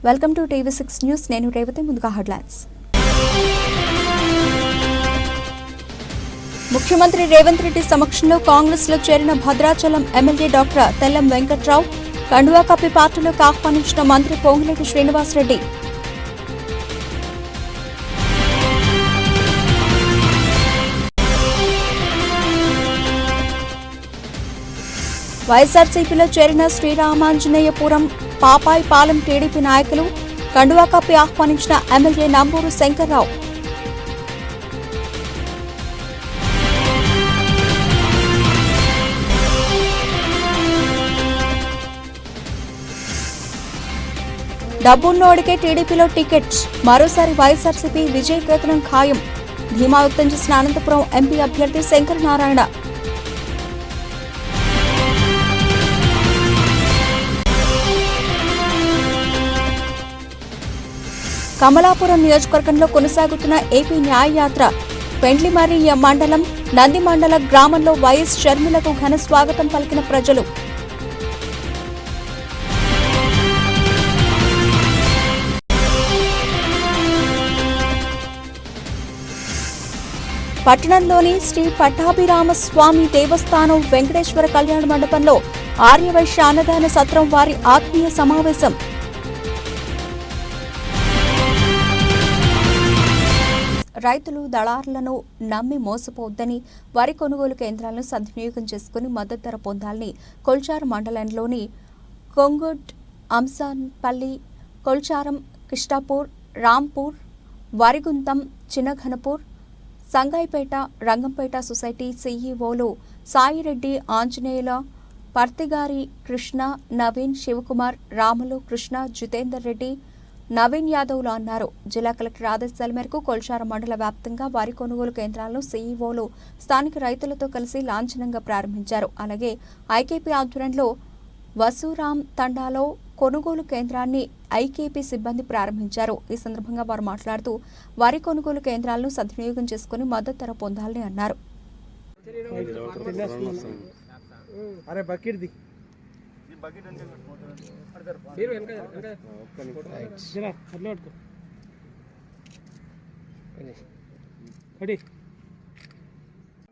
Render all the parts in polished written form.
Welcome to TV6 news. నేను రేవతి. ముందుగా headlines. ముఖ్యమంత్రి రేవంత్ రెడ్డి సమక్షంలో కాంగ్రెస్ లో చేరిన భద్రాచలం ఎమ్మెల్యే డాక్టర్ తెల్లం వెంకట్రావు, కండువా కప్పి పార్టీలోకి ఆహ్వానించిన మంత్రి పొంగులేటి శ్రీనివాసరెడ్డి. వైఎస్ఆర్సీపీలో చేరిన శ్రీరామాంజనేయపురం పాపాయి పాలెం టీడీపీ నాయకులు, కండువా కప్పి ఆహ్వానించిన ఎమ్మెల్యే నంబూరు శంకర్రావు. డబ్బున్నోడికే టీడీపీలో టికెట్, మరోసారి వైఎస్ఆర్సీపీ విజయ కేతనం ఖాయం. ధీమా వ్యక్తం చేసిన అనంతపురం ఎంపీ అభ్యర్థి శంకర్ నారాయణ. కమలాపురం నియోజకవర్గంలో కొనసాగుతున్న ఏపీ న్యాయయాత్ర. పెండ్లిమర్రి మండలం నంది మండల గ్రామంలో వైఎస్ షర్మిలకు ఘన స్వాగతం పలికిన ప్రజలు. పట్టణంలోని శ్రీ పట్టాభిరామస్వామి దేవస్థానం వెంకటేశ్వర కళ్యాణ మండపంలో ఆర్యవైశ్య అన్నదాన సత్రం వారి ఆత్మీయ సమావేశం. రైతులు దళారులను నమ్మి మోసపోవద్దని, వరి కొనుగోలు కేంద్రాలను సద్వినియోగం చేసుకుని మద్దతు ధర పొందాలని కొల్చారం మండలంలోని కొంగుడ్, అంసాన్పల్లి, కొల్చారం, కిష్టాపూర్, రాంపూర్, వరిగుంతం, చిన్నఘనపూర్, సంగాయిపేట, రంగంపేట సొసైటీ సీఈఓలు సాయిరెడ్డి, ఆంజనేయుల, పర్తిగారి కృష్ణ, నవీన్, శివకుమార్, రాములు, కృష్ణ, జితేందర్ రెడ్డి, నవీన్ యాదవ్లు అన్నారు. జిల్లా కలెక్టర్ ఆదేశాల మేరకు కొల్చారం మండల వ్యాప్తంగా వరి కొనుగోలు కేంద్రాలను సీఈఓలు స్థానిక రైతులతో కలిసి లాంఛనంగా ప్రారంభించారు. అలాగే ఐకేపీ ఆధ్వర్యంలో వసూరాం తండాలో కొనుగోలు కేంద్రాన్ని ఐకేపీ సిబ్బంది ప్రారంభించారు. ఈ సందర్భంగా వారు మాట్లాడుతూ వరి కొనుగోలు కేంద్రాలను సద్వినియోగం చేసుకుని మద్దతు ధర పొందాలని అన్నారు.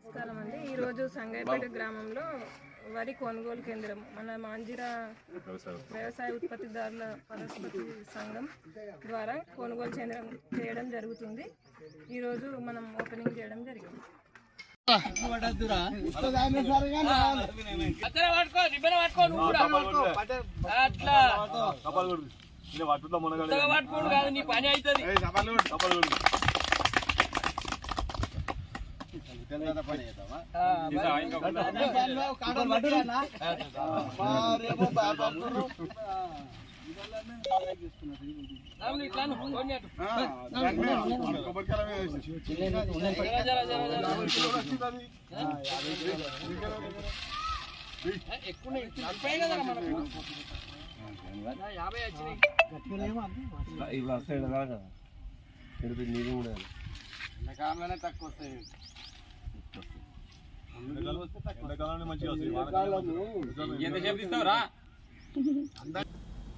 నమస్కారం అండి. ఈరోజు సంగాయిపేట గ్రామంలో వరి కొనుగోలు కేంద్రం మన మాంజిరా వ్యవసాయ ఉత్పత్తిదారుల పరస్పతి సంఘం ద్వారా కొనుగోలు చేయడం జరుగుతుంది. ఈరోజు మనం ఓపెనింగ్ చేయడం జరిగింది.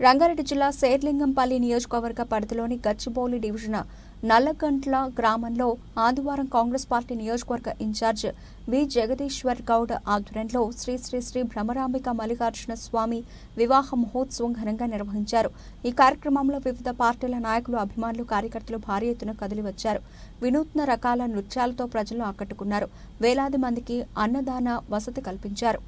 రంగారెడ్డి జిల్లా శేర్లింగంపల్లి నియోజకవర్గ పరిధిలోని గచ్చిబౌలి డివిజన్ నల్లగంట్ల గ్రామంలో ఆదివారం కాంగ్రెస్ పార్టీ నియోజకవర్గ ఇన్ఛార్జ్ వి జగదీశ్వర్ గౌడ్ ఆధ్వర్యంలో శ్రీ శ్రీ శ్రీ భ్రమరాంబిక మల్లికార్జున స్వామి వివాహ మహోత్సవం ఘనంగా నిర్వహించారు. ఈ కార్యక్రమంలో వివిధ పార్టీల నాయకులు, అభిమానులు, కార్యకర్తలు భారీ ఎత్తున కదిలివచ్చారు. వినూత్న రకాల నృత్యాలతో ప్రజలను ఆకట్టుకున్నారు. వేలాది మందికి అన్నదాన వసతి కల్పించారు.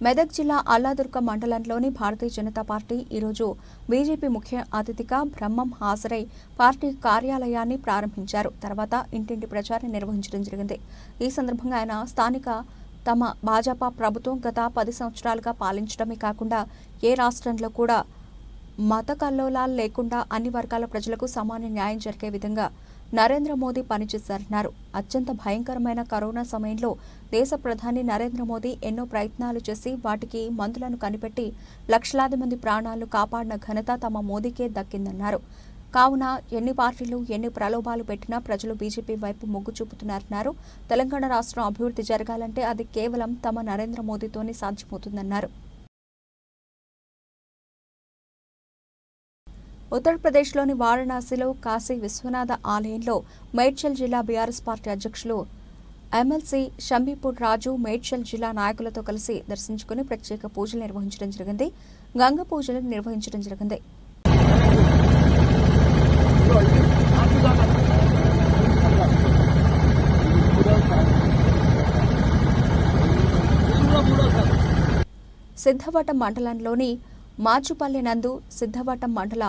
మెదక్ జిల్లా అల్లాదుర్గ మండలంలోని భారతీయ జనతా పార్టీ ఈరోజు బీజేపీ ముఖ్య అతిథిగా బ్రహ్మం హాజరై పార్టీ కార్యాలయాన్ని ప్రారంభించారు. తర్వాత ఇంటింటి ప్రచారం నిర్వహించడం జరిగింది. ఈ సందర్భంగా ఆయన స్థానిక తమ భాజపా ప్రభుత్వం గత 10 సంవత్సరాలుగా పాలించడమే కాకుండా ఏ రాష్ట్రంలో కూడా మత కల్లోలాలు లేకుండా అన్ని వర్గాల ప్రజలకు సమాన న్యాయం జరిగే విధంగా నరేంద్ర మోదీ పనిచేశారన్నారు. అత్యంత భయంకరమైన కరోనా సమయంలో దేశ ప్రధాని నరేంద్ర మోదీ ఎన్నో ప్రయత్నాలు చేసి వాటికి మందులను కనిపెట్టి లక్షలాది మంది ప్రాణాలు కాపాడిన ఘనత తమ మోదీకే దక్కిందన్నారు. కావున ఎన్ని పార్టీలు ఎన్ని ప్రలోభాలు పెట్టినా ప్రజలు బీజేపీ వైపు మొగ్గు చూపుతున్నారన్నారు. తెలంగాణ రాష్ట్రం అభివృద్ధి జరగాలంటే అది కేవలం తమ నరేంద్ర మోదీతోనే సాధ్యమవుతుందన్నారు. ఉత్తరప్రదేశ్లోని వారణాసిలో కాశీ విశ్వనాథ ఆలయంలో మేడ్చల్ జిల్లా బీఆర్ఎస్ పార్టీ అధ్యక్షులు ఎమ్మెల్సీ షంబీపూర్ రాజు మేడ్చల్ జిల్లా నాయకులతో కలిసి దర్శించుకుని ప్రత్యేక పూజలు నిర్వహించడం జరిగింది. గంగ పూజలు నిర్వహించడం జరిగింది. సిద్ధవటం మండలంలోని మాచుపల్లి నందు సిద్ధవటం మండల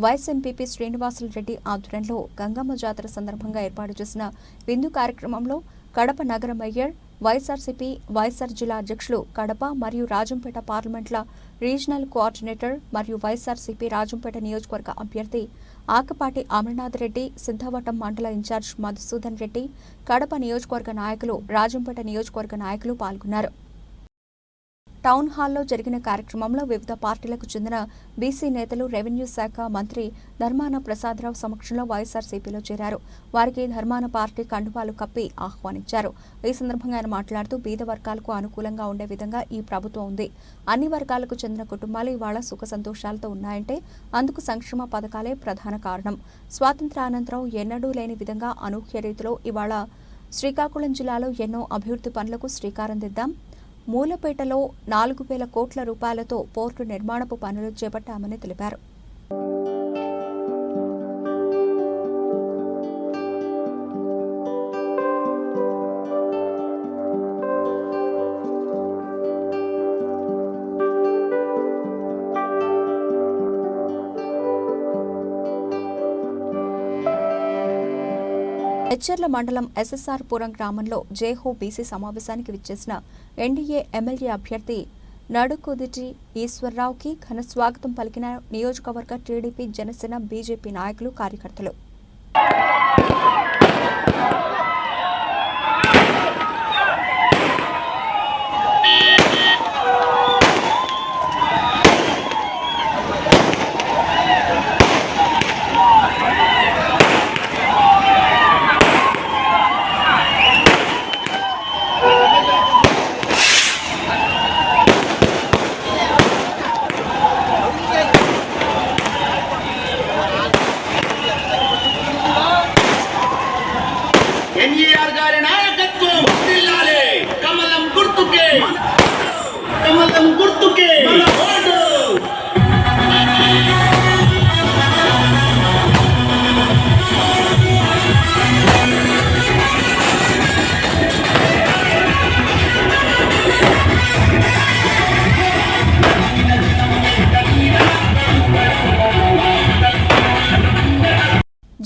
వైస్ ఎంపీపీ శ్రీనివాసులు రెడ్డి ఆధ్వర్యంలో గంగమ్మ జాతర సందర్భంగా ఏర్పాటు చేసిన విందు కార్యక్రమంలో కడప నగర మేయర్, వైఎస్ఆర్సీపీ వైఎస్ఆర్ జిల్లా అధ్యక్షులు, కడప మరియు రాజంపేట పార్లమెంట్ల రీజనల్ కోఆర్డినేటర్ మరియు వైఎస్ఆర్సీపీ రాజంపేట నియోజకవర్గ అభ్యర్థి ఆకపాటి అమర్నాథ్ రెడ్డి, సిద్ధవటం మండల ఇన్ఛార్జ్ మధుసూదన్ రెడ్డి, కడప నియోజకవర్గ నాయకులు, రాజంపేట నియోజకవర్గ నాయకులు పాల్గొన్నారు. టౌన్ హాల్లో జరిగిన కార్యక్రమంలో వివిధ పార్టీలకు చెందిన బీసీ నేతలు, రెవెన్యూ శాఖ మంత్రి ధర్మాన ప్రసాదరావు సమక్షంలో వైఎస్ఆర్సీపీలో చేరారు. వారికి ధర్మాన పార్టీ కండువాలు కప్పి ఆహ్వానించారు. ఈ సందర్భంగా ఆయన మాట్లాడుతూ బీద వర్గాలకు అనుకూలంగా ఉండే విధంగా ఈ ప్రభుత్వం ఉంది. అన్ని వర్గాలకు చెందిన కుటుంబాలు ఇవాళ సుఖ సంతోషాలతో ఉన్నాయంటే అందుకు సంక్షేమ పథకాలే ప్రధాన కారణం. స్వాతంత్ర్యానంతరం ఎన్నడూ లేని విధంగా అనూహ్య రీతిలో ఇవాళ శ్రీకాకుళం జిల్లాలో ఎన్నో అభివృద్ధి పనులకు శ్రీకారం దిద్దాం. మూలపేటలో 4,000 కోట్ల రూపాయలతో పోర్టు నిర్మాణపు పనులు చేపట్టామని తెలిపారు. హెచ్చర్ల మండలం ఎస్ఎస్ఆర్ పురం గ్రామంలో జేహో బీసీ సమావేశానికి విచ్చేసిన ఎన్డీఏ ఎమ్మెల్యే అభ్యర్థి నడుకుదిటి ఈశ్వర్రావుకి ఘన స్వాగతం పలికిన నియోజకవర్గ టీడీపీ, జనసేన, బీజేపీ నాయకులు, కార్యకర్తలు. ఎన్టీఆర్ గారి నాయకత్వం వర్ధిల్లాలి. కమలం గుర్తుకే, కమలం గుర్తుకే మన ఓటు.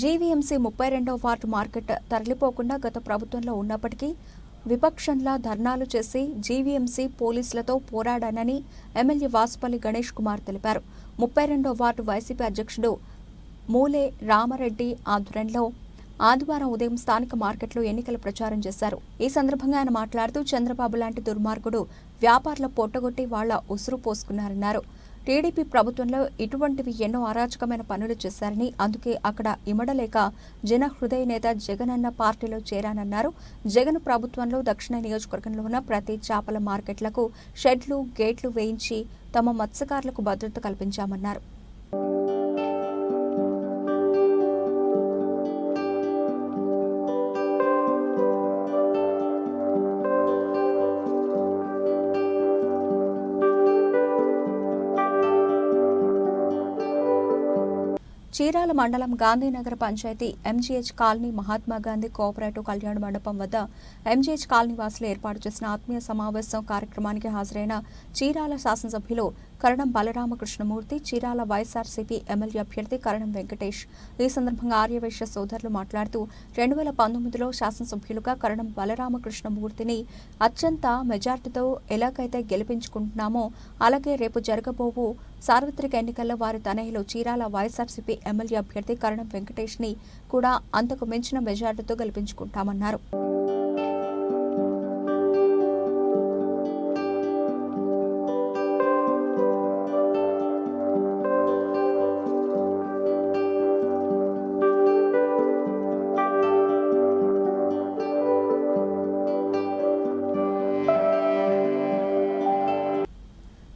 జీవీఎంసీ 32వ వార్డు మార్కెట్ తరలిపోకుండా గత ప్రభుత్వంలో ఉన్నప్పటికీ విపక్షంలా ధర్నాలు చేసి జీవీఎంసీ పోలీసులతో పోరాడానని ఎమ్మెల్యే వాసుపల్లి గణేష్ కుమార్ తెలిపారు. 32వ వార్డు వైసీపీ అధ్యక్షుడు మూలే రామారెడ్డి ఆధ్వర్యంలో ఆదివారం ఉదయం స్థానిక మార్కెట్లో ఎన్నికల ప్రచారం చేశారు. ఈ సందర్భంగా ఆయన మాట్లాడుతూ చంద్రబాబు లాంటి దుర్మార్గుడు వ్యాపారుల పొట్టగొట్టి వాళ్ల ఉసురు పోసుకున్నారన్నారు. టీడీపీ ప్రభుత్వంలో ఇటువంటివి ఎన్నో అరాచకమైన పనులు చేశారని, అందుకే అక్కడ ఇమడలేక జన హృదయ నేత జగన్ అన్న పార్టీలో చేరానన్నారు. జగన్ ప్రభుత్వంలో దక్షిణ నియోజకవర్గంలో ఉన్న ప్రతి చేపల మార్కెట్లకు షెడ్లు, గేట్లు వేయించి తమ మత్స్యకారులకు భద్రత కల్పించామన్నారు. చీరాల మండలం Gandhinagar panchayat MGH colony Mahatma Gandhi cooperative కళ్యాణ మండపం వద్ద ఎంజీహెచ్ కాలనీ వాసులు ఏర్పాటు చేసిన ఆత్మీయ సమావేశం కార్యక్రమానికి హాజరైన చీరాల శాసనసభ్యులు కరణం బలరామకృష్ణమూర్తి, చీరాల వైఎస్ఆర్సీపీ ఎమ్మెల్యే అభ్యర్థి కరణం వెంకటేష్. ఈ సందర్భంగా ఆర్యవైశ్య సోదరులు మాట్లాడుతూ 2019లో శాసనసభ్యులుగా కరణం బలరామకృష్ణమూర్తిని అత్యంత మెజార్టీతో ఎలాగైతే గెలిపించుకుంటున్నామో అలాగే రేపు జరగబోవు సార్వత్రిక ఎన్నికల్లో వారి తనయులు చీరాల వైఎస్ఆర్సీపీ ఎమ్మెల్యే అభ్యర్థి కరణం వెంకటేష్ ని కూడా అంతకు మించిన మెజార్టీతో గెలిపించుకుంటామన్నారు.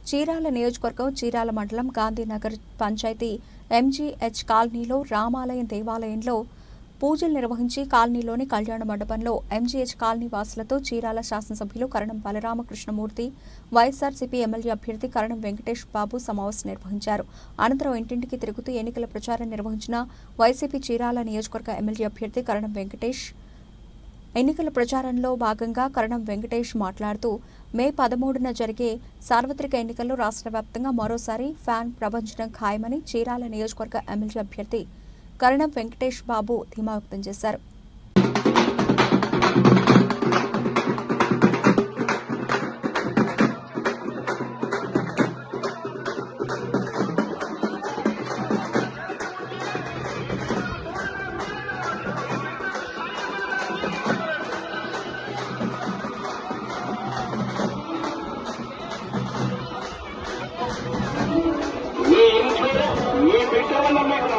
చీరాల నియోజకవర్గం చీరాల మండలం గాంధీనగర్ పంచాయతీ ఎంజీహెచ్ కాలనీలో రామాలయం దేవాలయంలో పూజలు నిర్వహించి కాలనీలోని కళ్యాణ మండపంలో ఎంజీహెచ్ కాలనీ వాసులతో చీరాల శాసనసభ్యులు కరణం బలరామకృష్ణమూర్తి, వైఎస్ఆర్సీపీ ఎమ్మెల్యే అభ్యర్థి కరణం వెంకటేష్ బాబు సమావేశం నిర్వహించారు. అనంతరం ఇంటింటికి తిరుగుతూ ఎన్నికల ప్రచారం నిర్వహించిన వైసీపీ చీరాల నియోజకవర్గ ఎమ్మెల్యే అభ్యర్థి కరణం వెంకటేష్. ఎన్నికల ప్రచారంలో భాగంగా కరణం వెంకటేష్ మాట్లాడుతూ మే 13న జరిగే సార్వత్రిక ఎన్నికల్లో రాష్ట్ర వ్యాప్తంగా మరోసారి ఫ్యాన్ ప్రభంజనం ఖాయమని చీరాల నియోజకవర్గ ఎమ్మెల్యే అభ్యర్థి కరణం వెంకటేష్ బాబు ధీమా వ్యక్తం చేశారు.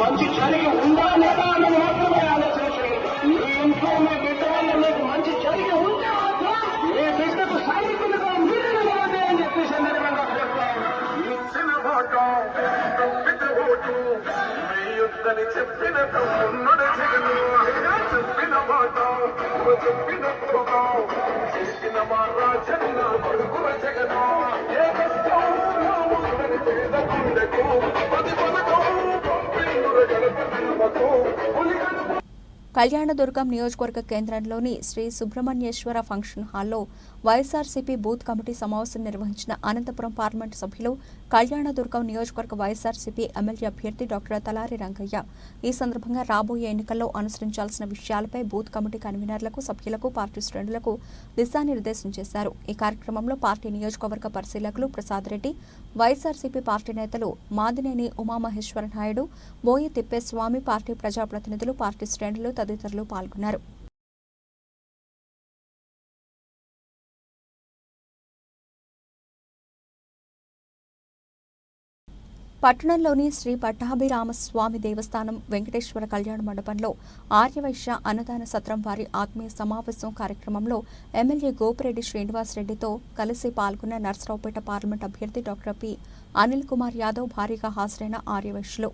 మంచి జరిగి ఉందా లేదా అన్నది మాత్రమే ఆలోచించండి. మీ ఇంట్లో మీ బిడ్డ వల్ల మీకు మంచి జరిగి ఉంటే మీ బిడ్డకు సైనికులుగా మీరు నిలవండి అని చెప్పి సందర్భంగా చెప్తాను. ఇచ్చిన ఓటు బిడ్డ ఓటు మీ యుద్ధని చెప్పిన తమ్ముడు జగను చెప్పిన మాట చెప్పిన ప్రోగం చేసిన మా రాజన్న కొడుకుల జగను ఏ కష్టం పేదకుండకు పది పథకం కళ్యాణదుర్గం నియోజకవర్గ కేంద్రంలోని శ్రీ సుబ్రహ్మణ్యేశ్వర ఫంక్షన్ హాల్లో వైఎస్ఆర్సీపీ బూత్ కమిటీ సమావేశం నిర్వహించిన అనంతపురం పార్లమెంటు సభ్యులు కళ్యాణదుర్గం నియోజకవర్గ వైఎస్ఆర్సీపీ ఎమ్మెల్యే అభ్యర్థి డాక్టర్ తలారి రంగయ్య. ఈ సందర్భంగా రాబోయే ఎన్నికల్లో అనుసరించాల్సిన విషయాలపై బూత్ కమిటీ కన్వీనర్లకు, సభ్యులకు, పార్టీ శ్రేణులకు దిశానిర్దేశం చేశారు. ఈ కార్యక్రమంలో పార్టీ నియోజకవర్గ పరిశీలకులు ప్రసాద్ రెడ్డి, వైఎస్ఆర్సీపీ పార్టీ నేతలు మాదినేని ఉమామహేశ్వర నాయుడు, బోయి తిప్పేస్వామి, పార్టీ ప్రజాప్రతినిధులు, పార్టీ శ్రేణులు తదితరులు పాల్గొన్నారు. పట్టణంలోని శ్రీ పట్టాభిరామస్వామి దేవస్థానం వెంకటేశ్వర కళ్యాణ మండపంలో ఆర్యవైశ్య అన్నదాన సత్రం వారి ఆత్మీయ సమావేశం కార్యక్రమంలో ఎమ్మెల్యే గోపిరెడ్డి శ్రీనివాసరెడ్డితో కలిసి పాల్గొన్న నర్సరావుపేట పార్లమెంట్ అభ్యర్థి డాక్టర్ పి అనిల్ కుమార్ యాదవ్ భారీగా హాజరైన ఆర్యవైశ్యులు.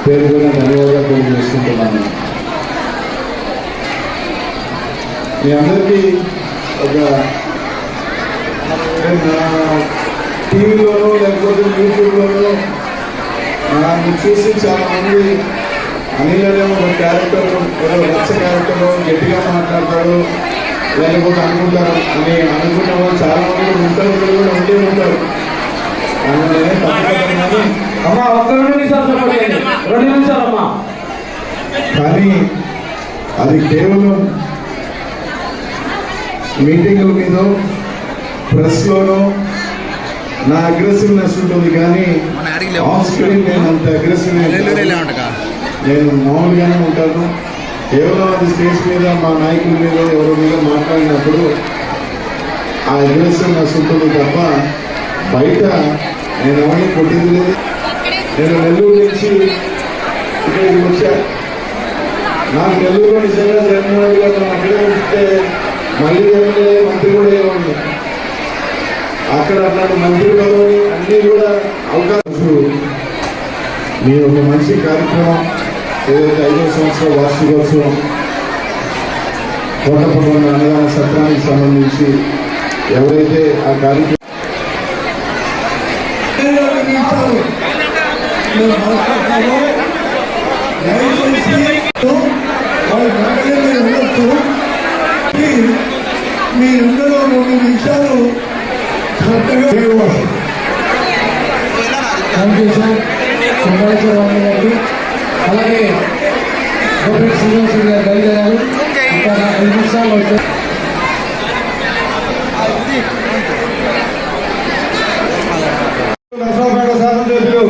పేరుగా ధన్యవాదాలు తెలియజేసుకుంటున్నాను. మీ అందరికీ ఒక టీవీలోనో లేకపోతే యూట్యూబ్లోనో నాకు చూసి చాలామంది అనిల్ అనే ఒక క్యారెక్టర్, రచ్చ క్యారెక్టర్, గట్టిగా మాట్లాడతాడు లేకపోతే అనుకుంటారు అని అనుకున్న వాళ్ళు చాలామంది ఉంటారు, కూడా ఉండే ఉంటారు. అమ్మా ఒక్క 2 నిమిషాలు 2 నిమిషాలమ్మా. కానీ అది కేవలం మీటింగుల మీద, ప్రెస్లోనో నా అగ్రెసివ్నెస్ ఉంటుంది, కానీ ఆఫ్ స్క్రీన్ నేను అంత అగ్రెసివ్ నేను మామూలుగానే ఉంటాను. కేవలం అది స్టేజ్ మీద మా నాయకుల మీద ఎవరి మీద మాట్లాడినప్పుడు ఆ అగ్రెసివ్నెస్ ఉంటుంది తప్ప బయట నేను ఎవరిని కొట్టింది లేదు. నేను నెల్లూరు నుంచి ఇక్కడికి వచ్చా. నాకు నెల్లూరులో నిజంగా జగన్మోహన్ గారు అక్కడే ఉంటే మళ్ళీ ఎమ్మెల్యే మంత్రి కూడా ఏమండి అక్కడ అట్లాంటి మంత్రి పదవి అన్ని కూడా అవకాశం. మీ ఒక మంచి కార్యక్రమం ఏదైతే 5వ సంవత్సరం వార్షికోత్సవం కోటపల్లి అన్నదాన సత్రానికి సంబంధించి ఎవరైతే ఆ కార్యక్రమం మీ అందరూ 2 నిమిషాలు అలాగే శ్రీనివాస గారు బయలుదేరారు. ఇంకా 5 నిమిషాలు అవుతాయి. నరసరావుపేట శాసనసభ్యులు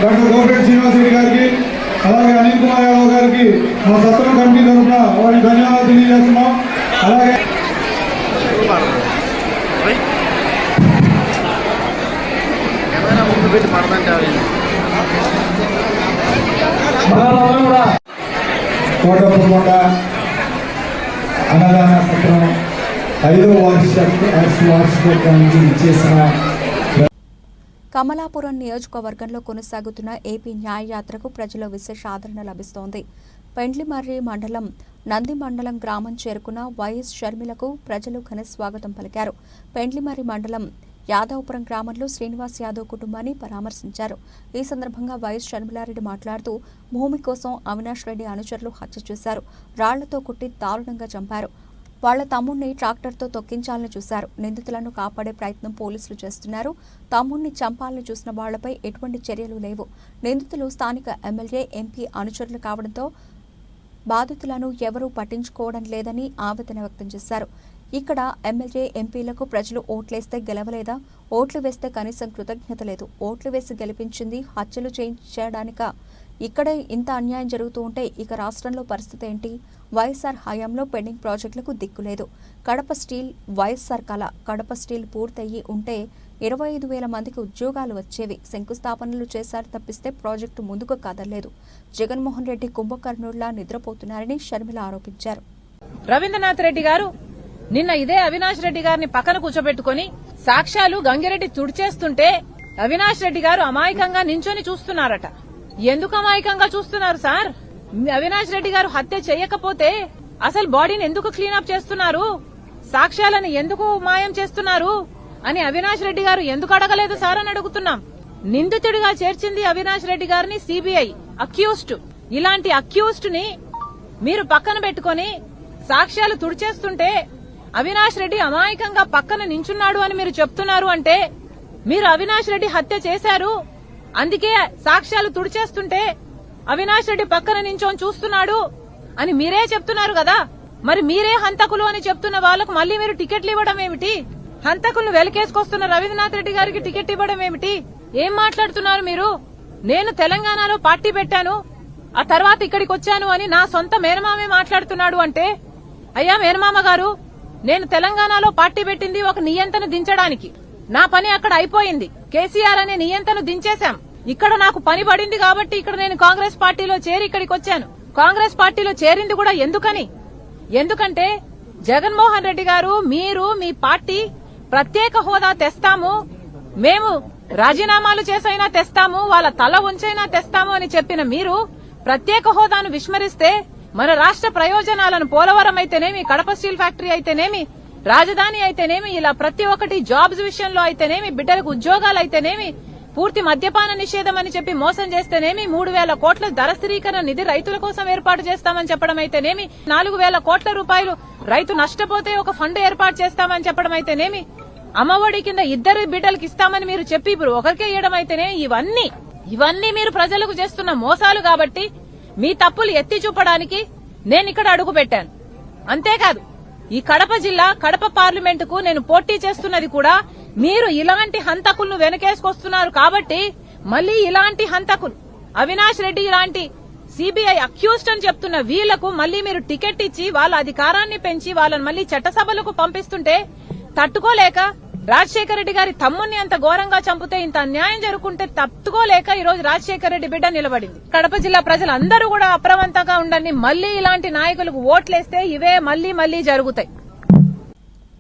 డాక్టర్ కోపేటి శ్రీనివాసరెడ్డి గారికి అలాగే అనిల్ కుమార్ యాదవ్ గారికి మా సత్రం కమిటీ తరఫున వారికి ధన్యవాదాలు తెలియజేస్తున్నాం. అలాగే కోటపురమండ అన్నదాన సత్రం 5వ వార్షికోత్సవానికి ఇచ్చేసిన కమలాపురం నియోజకవర్గంలో కొనసాగుతున్న ఏపీ న్యాయ యాత్రకు ప్రజల విశేష ఆదరణ లభిస్తోంది. పెండ్లిమర్రి మండలం నంది మండలం గ్రామం చేరుకున్న వైఎస్ షర్మిలకు ప్రజలు ఘన స్వాగతం పలికారు. పెండ్లిమర్రి మండలం యాదవపురం గ్రామంలో శ్రీనివాస్ యాదవ్ కుటుంబాన్ని పరామర్శించారు. ఈ సందర్భంగా వైఎస్ షర్మిలారెడ్డి మాట్లాడుతూ భూమి కోసం అవినాష్ రెడ్డి అనుచరులు హత్య చేశారు. రాళ్లతో కుట్టి దారుణంగా చంపారు. వాళ్ల తమ్ముణ్ణి ట్రాక్టర్తో తొక్కించాలని చూశారు. నిందితులను కాపాడే ప్రయత్నం పోలీసులు చేస్తున్నారు. తమ్ముణ్ణి చంపాలని చూసిన వాళ్లపై ఎటువంటి చర్యలు లేవు. నిందితులు స్థానిక ఎమ్మెల్యే, ఎంపీ అనుచరులు కావడంతో బాధితులను ఎవరూ పట్టించుకోవడం లేదని ఆవేదన వ్యక్తం చేశారు. ఇక్కడ ఎమ్మెల్యే, ఎంపీలకు ప్రజలు ఓట్లేస్తే గెలవలేదా? ఓట్లు వేస్తే కనీసం కృతజ్ఞత లేదు. ఓట్లు వేసి గెలిపించింది హత్యలు చేయించడానిక? ఇక్కడే ఇంత అన్యాయం జరుగుతూ ఉంటే ఇక రాష్ట్రంలో పరిస్థితి ఏంటి? వైఎస్ఆర్ హయాంలో పెండింగ్ ప్రాజెక్టులకు దిక్కులేదు. కడప స్టీల్ వైఎస్ఆర్ కళ. కడప స్టీల్ పూర్తయ్యి ఉంటే 25,000 మందికి ఉద్యోగాలు వచ్చేవి. శంకుస్థాపనలు చేశారు తప్పిస్తే ప్రాజెక్టు ముందుకు కదలలేదు. జగన్మోహన్ రెడ్డి కుంభకర్ణుడిలా నిద్రపోతున్నారని షర్మిల ఆరోపించారు. రవీంద్రనాథ్ రెడ్డి గారు నిన్న ఇదే అవినాష్ రెడ్డి గారిని పక్కన కూర్చోబెట్టుకుని సాక్ష్యాలు గంగిరెడ్డి తుడిచేస్తుంటే అవినాష్ రెడ్డి గారు అమాయకంగా నించొని చూస్తున్నారట. ఎందుకు అమాయకంగా చూస్తున్నారు సార్? అవినాష్ రెడ్డి గారు హత్య చేయకపోతే అసలు బాడీని ఎందుకు క్లీనప్ చేస్తున్నారు? సాక్ష్యాలను ఎందుకు మాయం చేస్తున్నారు అని అవినాష్ రెడ్డి గారు ఎందుకు అడగలేదు సార్ అని అడుగుతున్నాం. నిందితుడిగా చేర్చింది అవినాష్ రెడ్డి గారిని సిబిఐ అక్యూజ్డ్. ఇలాంటి అక్యూజ్డ్ ని మీరు పక్కన పెట్టుకుని సాక్ష్యాలు తుడిచేస్తుంటే అవినాష్ రెడ్డి అమాయకంగా పక్కన నించున్నాడు అని మీరు చెప్తున్నారు అంటే మీరు అవినాష్ రెడ్డి హత్య చేశారు, అందుకే సాక్ష్యాలు తుడిచేస్తుంటే అవినాష్ రెడ్డి పక్కన నించొని చూస్తున్నాడు అని మీరే చెప్తున్నారు కదా. మరి మీరే హంతకులు అని చెప్తున్న వాళ్లకు మళ్లీ మీరు టికెట్లు ఇవ్వడం ఏమిటి? హంతకులను వెలకేసుకొస్తున్న రవీంద్రనాథ్ రెడ్డి గారికి టికెట్ ఇవ్వడం ఏమిటి? ఏం మాట్లాడుతున్నారు మీరు? నేను తెలంగాణలో పార్టీ పెట్టాను, ఆ తర్వాత ఇక్కడికి వచ్చాను అని నా సొంత మేనమామే మాట్లాడుతున్నాడు అంటే, అయ్యా మేనమామ గారు, నేను తెలంగాణలో పార్టీ పెట్టింది ఒక నియంతను దించడానికి. నా పని అక్కడ అయిపోయింది. కేసీఆర్ అనే నియంతను దించేశాం. ఇక్కడ నాకు పని పడింది కాబట్టి ఇక్కడ నేను కాంగ్రెస్ పార్టీలో చేరి ఇక్కడికి వచ్చాను. కాంగ్రెస్ పార్టీలో చేరింది కూడా ఎందుకంటే జగన్మోహన్ రెడ్డి గారు, మీరు, మీ పార్టీ ప్రత్యేక హోదా తెస్తాము, మేము రాజీనామాలు చేసైనా తెస్తాము, వాళ్ళ తల ఉంచైనా తెస్తాము అని చెప్పిన మీరు ప్రత్యేక హోదాను విస్మరిస్తే మన రాష్ట్ర ప్రయోజనాలను పోలవరం అయితేనేమి, కడప స్టీల్ ఫ్యాక్టరీ అయితేనేమి, రాజధాని అయితేనేమి, ఇలా ప్రతి ఒక్కటి జాబ్స్ విషయంలో అయితేనేమి, బిడ్డలకు ఉద్యోగాలు అయితేనేమి, పూర్తి మద్యపాన నిషేధం అని చెప్పి మోసం చేస్తేనేమి, 3,000 కోట్ల ధర స్థిరీకరణ నిధి రైతుల కోసం ఏర్పాటు చేస్తామని చెప్పడం అయితేనేమి, 4,000 కోట్ల రూపాయలు రైతు నష్టపోతే ఒక ఫండ్ ఏర్పాటు చేస్తామని చెప్పడం అయితేనేమి, అమ్మఒడి కింద 2 బిడ్డలకు ఇస్తామని మీరు చెప్పి ఇప్పుడు ఒకరికే ఇవ్వడం అయితేనే, ఇవన్నీ మీరు ప్రజలకు చేస్తున్న మోసాలు. కాబట్టి మీ తప్పులు ఎత్తి చూపడానికి నేను ఇక్కడ అడుగు పెట్టాను. అంతేకాదు ఈ కడప జిల్లా, కడప పార్లమెంటుకు నేను పోటీ చేస్తున్నది కూడా మీరు ఇలాంటి హంతకులను వెనకేసుకొస్తున్నారు కాబట్టి మళ్లీ ఇలాంటి హంతకులు అవినాష్ రెడ్డి ఇలాంటి సిబిఐ అక్యూజ్డ్ అని చెప్తున్న వీళ్లకు మళ్లీ మీరు టికెట్ ఇచ్చి వాళ్ళ అధికారాన్ని పెంచి వాళ్ళని మళ్లీ చట్టసభలకు పంపిస్తుంటే తట్టుకోలేక, రాజశేఖర రెడ్డి గారి తమ్ముణ్ణి అంత ఘోరంగా చంపితే ఇంత అన్యాయం జరుగుతుంటే తట్టుకోలేక ఈ రోజు రాజశేఖర రెడ్డి బిడ్డ నిలబడింది. కడప జిల్లా ప్రజలందరూ కూడా అప్రమత్తంగా ఉండండి. మళ్లీ ఇలాంటి నాయకులకు ఓట్లేస్తే ఇవే మళ్లీ జరుగుతాయి.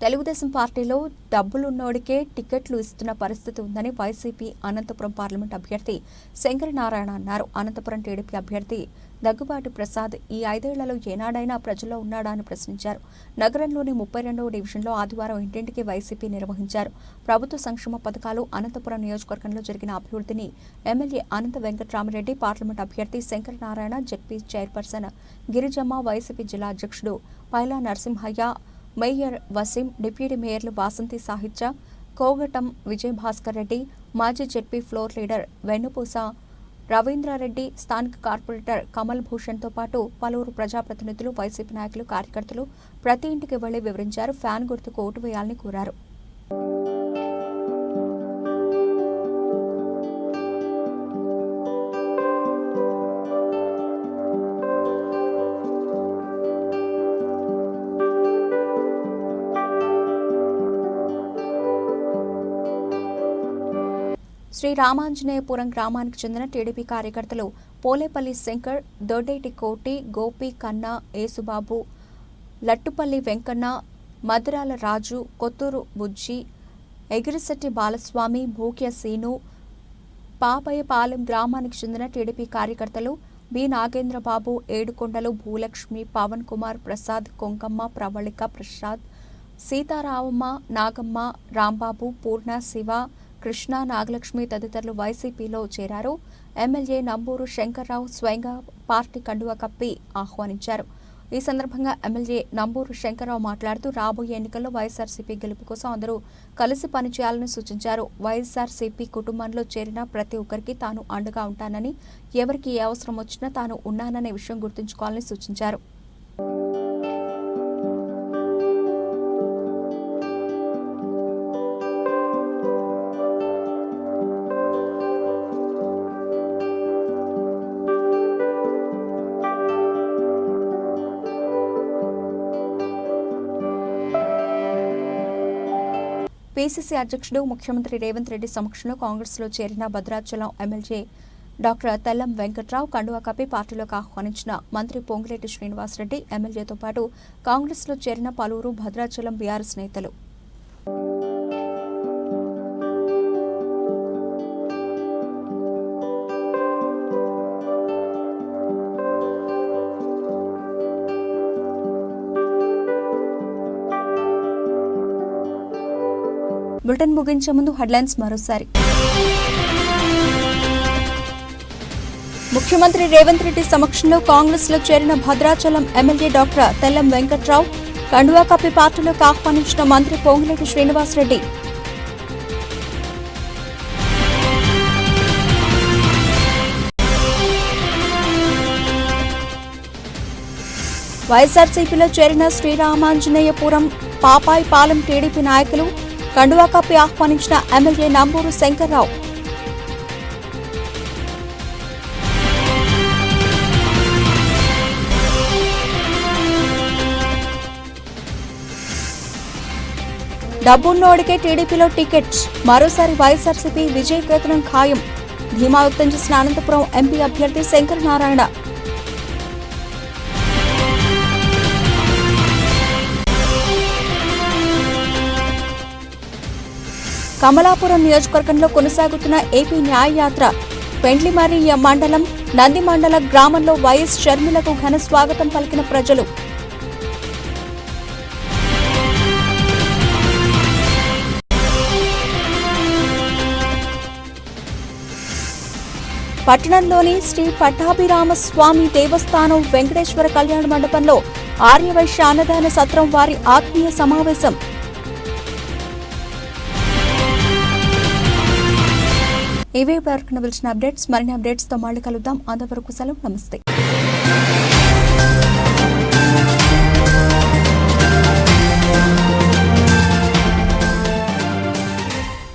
తెలుగుదేశం పార్టీలో డబ్బులున్నోడికే టికెట్లు ఇస్తున్న పరిస్థితి ఉందని వైసీపీ అనంతపురం పార్లమెంట్ అభ్యర్థి శంకరనారాయణ అన్నారు. అనంతపురం టీడీపీ అభ్యర్థి దగ్గుబాటి ప్రసాద్ ఈ 5 ఏళ్లలో ఏనాడైనా ప్రజల్లో ఉన్నాడా అని ప్రశ్నించారు. నగరంలోని 32వ డివిజన్లో ఆదివారం ఇంటింటికి వైసీపీ నిర్వహించారు. ప్రభుత్వ సంక్షేమ పథకాలు, అనంతపురం నియోజకవర్గంలో జరిగిన అభివృద్ధిని ఎమ్మెల్యే అనంత వెంకట్రామరెడ్డి, పార్లమెంట్ అభ్యర్థి Shankaranarayana, ZP chairperson Girijamma, YCP జిల్లా అధ్యక్షుడు పైలా నరసింహయ్య, మేయర్ వసీం, డిప్యూటీ మేయర్లు వాసంతి సాహిత్య, కోగటం విజయభాస్కర్ రెడ్డి, మాజీ జెడ్పీ ఫ్లోర్ లీడర్ వెన్నుపూస రవీంద్రారెడ్డి, స్థానిక కార్పొరేటర్ కమల్ భూషణ్తో పాటు పలువురు ప్రజాప్రతినిధులు, వైసీపీ నాయకులు, కార్యకర్తలు ప్రతి ఇంటికి వెళ్లి వివరించారు. ఫ్యాన్ గుర్తుకు ఓటు వేయాలని కోరారు. శ్రీ రామాంజనేయపురం గ్రామానికి చెందిన టీడీపీ కార్యకర్తలు పోలేపల్లి శంకర్, దొడ్డేటి కోటి, గోపి, కన్నా, ఏసుబాబు, లట్టుపల్లి వెంకన్న, మధురాల రాజు, కొత్తూరు బుజ్జి, ఎగిరిశెట్టి బాలస్వామి, భూక్య సీను, పాపయ్యపాలెం గ్రామానికి చెందిన టీడీపీ కార్యకర్తలు బి నాగేంద్రబాబు, ఏడుకొండలు, భూలక్ష్మి, పవన్ కుమార్, ప్రసాద్, కొంకమ్మ, ప్రవళిక, ప్రసాద్, సీతారామమ్మ, నాగమ్మ, రాంబాబు, పూర్ణ, శివ, కృష్ణ, నాగలక్ష్మి తదితరులు వైసీపీలో చేరారు. ఎమ్మెల్యే నంబూరు శంకర్రావు స్వయంగా పార్టీ కండువా కప్పి ఆహ్వానించారు. ఈ సందర్భంగా ఎమ్మెల్యే నంబూరు శంకర్రావు మాట్లాడుతూ రాబోయే ఎన్నికల్లో వైఎస్ఆర్సీపీ గెలుపు కోసం అందరూ కలిసి పనిచేయాలని సూచించారు. వైఎస్ఆర్సీపీ కుటుంబంలో చేరిన ప్రతి ఒక్కరికి తాను అండగా ఉంటానని, ఎవరికి ఏ అవసరం వచ్చినా తాను ఉన్నాననే విషయం గుర్తుంచుకోవాలని సూచించారు. పీసీసీ అధ్యక్షుడు ముఖ్యమంత్రి రేవంత్ రెడ్డి సమక్షంలో కాంగ్రెస్లో చేరిన భద్రాచలం ఎమ్మెల్యే డాక్టర్ తెల్లం వెంకట్రావు కండువా కప్పి పార్టీలోకి ఆహ్వానించిన మంత్రి పొంగులేటి శ్రీనివాసరెడ్డి, ఎమ్మెల్యేతో పాటు కాంగ్రెస్లో చేరిన పలువురు భద్రాచలం బీఆర్ఎస్ నేతలు. బులెటిన్ ముగించే ముందు హెడ్లైన్స్ మరోసారి. ముఖ్యమంత్రి రేవంత్ రెడ్డి సమక్షంలో కాంగ్రెస్లో చేరిన భద్రాచలం ఎమ్మెల్యే డాక్టర్ తెల్లం వెంకట్రావు, కండువా కప్పి పార్టీలోకి ఆహ్వానించిన మంత్రి పొంగులేటి శ్రీనివాసరెడ్డి. వైఎస్ఆర్సీపీలో చేరిన శ్రీరామాంజనేయపురం పాపాయిపాలెం టీడీపీ నాయకులు, కండువా కప్పి ఆహ్వానించిన ఎమ్మెల్యే నంబూరు శంకర్రావు. డబ్బున్నోడికే టీడీపీలో టికెట్, మరోసారి వైఎస్ఆర్సీపీ విజయకేతనం ఖాయం, ధీమా వ్యక్తం చేసిన అనంతపురం ఎంపీ అభ్యర్థి శంకరనారాయణ. కమలాపురం నియోజకవర్గంలో కొనసాగుతున్న ఏపీ న్యాయ యాత్ర. పెండ్లిమర్రి మండలం నంది మండల గ్రామంలో వైఎస్ షర్మిలకు ఘన స్వాగతం పలికిన ప్రజలు. పట్టణంలోని శ్రీ పట్టాభిరామ స్వామి దేవస్థానం వెంకటేశ్వర కళ్యాణ మండపంలో ఆర్యవైశ్య అన్నదాన సత్రం వారి ఆత్మీయ సమావేశం. ఇవే వరకు నిలిచిన అప్డేట్స్. మరిన్ని అప్డేట్స్తో మళ్ళీ కలుద్దాం. అంతవరకు సెలవు. నమస్తే.